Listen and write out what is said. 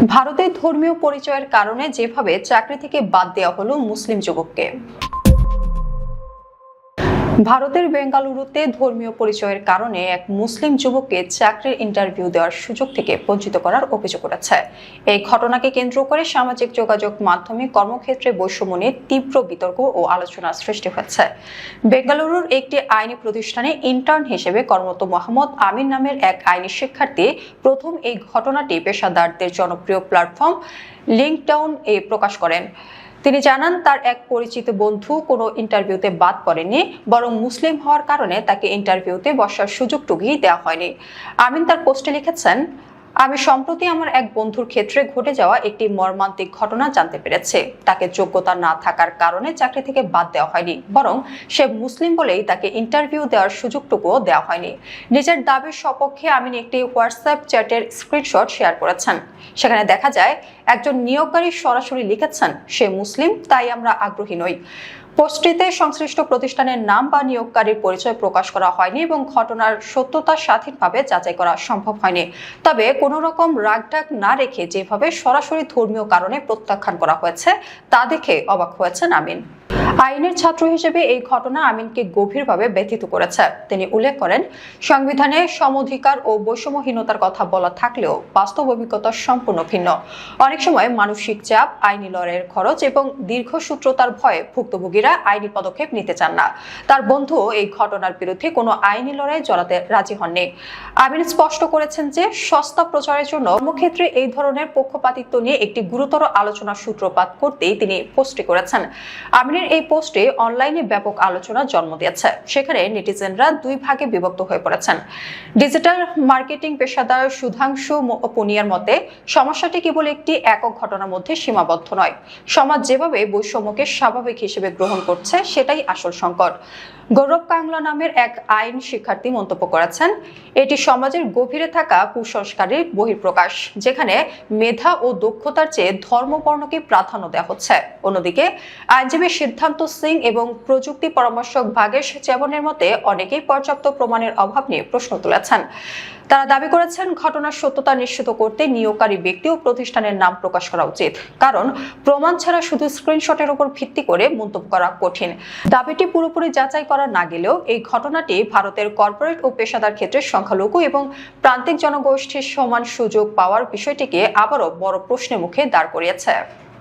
ভারতের ধর্মীয় পরিচয়ের কারণে যেভাবে চাকরি থেকে বাদ দেওয়া হলো মুসলিম যুবককে। ভারতের বেঙ্গালুরুতে ধর্মীয় পরিচয়ের কারণে এক মুসলিম যুবককে চাকরির ইন্টারভিউ দেওয়ার সুযোগ থেকে বঞ্চিত করার অভিযোগ উঠেছে। এই ঘটনাকে কেন্দ্র করে সামাজিক যোগাযোগ মাধ্যমে কর্মক্ষেত্রে বৈষম্য নিয়ে তীব্র বিতর্ক ও আলোচনার সৃষ্টি হয়েছে। বেঙ্গালুরুর একটি আইনি প্রতিষ্ঠানে ইন্টার্ন হিসেবে কর্মরত মোহাম্মদ আমিন নামের এক আইনি শিক্ষার্থী প্রথম এই ঘটনাটি পেশাদারদের জনপ্রিয় প্ল্যাটফর্ম লিঙ্কডইন-এ প্রকাশ করেন। তিনি জানান, তার এক পরিচিত বন্ধু কোনো ইন্টারভিউতে বাদ পড়েনি, বরং মুসলিম হওয়ার কারণে তাকে ইন্টারভিউতে বসার সুযোগটুকুই দেওয়া হয়নি। আমিন তার পোস্টে লিখেছেন, আমি সম্প্রতি আমার এক বন্ধুর ক্ষেত্রে ঘটে যাওয়া একটি মর্মান্তিক ঘটনা জানতে পেরেছি। তাকে যোগ্যতা না থাকার কারণে চাকরি থেকে বাদ দেওয়া হয়নি, বরং সে মুসলিম বলেই তাকে ইন্টারভিউ দেওয়ার সুযোগটুকুও দেওয়া হয়নি। নিজের দাবির সপক্ষে আমিন একটি হোয়াটসঅ্যাপ চ্যাটের স্ক্রিনশট শেয়ার করেছেন। সেখানে দেখা যায়, একজন নিয়োগকারী সরাসরি লিখেছেন, সে মুসলিম, তাই আমরা আগ্রহী নই। পোস্টটিতে সংশ্লিষ্ট প্রতিষ্ঠানের নাম বা নিয়োগকারীর পরিচয় প্রকাশ করা হয়নি এবং ঘটনার সত্যতা স্বাধীনভাবে যাচাই করা সম্ভব হয়নি। তবে কোনো রকম রাগঢাক না রেখে যেভাবে সরাসরি ধর্মীয় কারণে প্রত্যাখ্যান করা হয়েছে তা দেখে অবাক হয়েছেন আমিন। আইনের ছাত্র হিসেবে এই ঘটনা আমিনকে গভীরভাবে ব্যথিত করেছে। তিনি উল্লেখ করেন, সংবিধানে সমঅধিকার ও বৈষম্যহীনতার কথা বলা থাকলেও বাস্তব অভিজ্ঞতা সম্পূর্ণ ভিন্ন। অনেক সময় মানসিক চাপ, আইনি লড়াইয়ের খরচ এবং দীর্ঘসূত্রতার ভয়ে ভুক্তভোগীরা আইনি পদক্ষেপ নিতে চান না। তার বন্ধু এই ঘটনার বিরুদ্ধে কোনো আইনি লড়াই জড়াতে রাজি হননি। আমিন স্পষ্ট করেছেন যে সস্তা প্রচারের জন্য কর্মক্ষেত্রে এই ধরনের পক্ষপাতিত্ব নিয়ে একটি গুরুতর আলোচনার সূত্রপাত করতেই তিনি পোস্টটি করেছেন। আমিনের এই পোস্টে অনলাইনে ব্যাপক আলোচনা জন্ম দিয়েছে। সেখানে নেটিজেনরা দুই ভাগে বিভক্ত হয়ে পড়েছেন। ডিজিটাল মার্কেটিং পেশাদার সুধাংশু পুনিয়ার মতে, সমস্যাটি কেবল একটি একক ঘটনার মধ্যে সীমাবদ্ধ নয়। সমাজ যেভাবে বৈষম্যকে স্বাভাবিক হিসেবে গ্রহণ করছে, সেটাই আসল সংকট। গৌরব কাংলা নামের এক আইন শিক্ষার্থী মন্তব্য করেছেন, এটি সমাজের গভীরে থাকা কুসংস্কারের বহিঃপ্রকাশ, যেখানে মেধা ও দক্ষতার চেয়ে ধর্ম বর্ণকে প্রাধান্য দেওয়া হচ্ছে। অন্যদিকে আইনজীবী সিদ্ধান্ত সিং এবং প্রযুক্তি পরামর্শক ভাগেশ চ্যাবনের মতে অনেকেই পর্যাপ্ত প্রমাণের অভাব নিয়ে প্রশ্ন তুলেছেন। তারা দাবি করেছেন, ঘটনার সত্যতা নিশ্চিত করতে নিয়োগকারী ব্যক্তি ও প্রতিষ্ঠানের নাম প্রকাশ করা উচিত, কারণ প্রমাণ ছাড়া শুধু স্ক্রিনশটের উপর ভিত্তি করে মন্তব্য করা কঠিন। দাবিটি পুরোপুরি যাচাই করা না গেলেও এই ঘটনাটি ভারতের কর্পোরেট ও পেশাদার ক্ষেত্রে সংখ্যালঘু এবং প্রান্তিক জনগোষ্ঠীর সমান সুযোগ পাওয়ার বিষয়টিকে আবারও বড় প্রশ্নের মুখে দাঁড় করিয়েছে।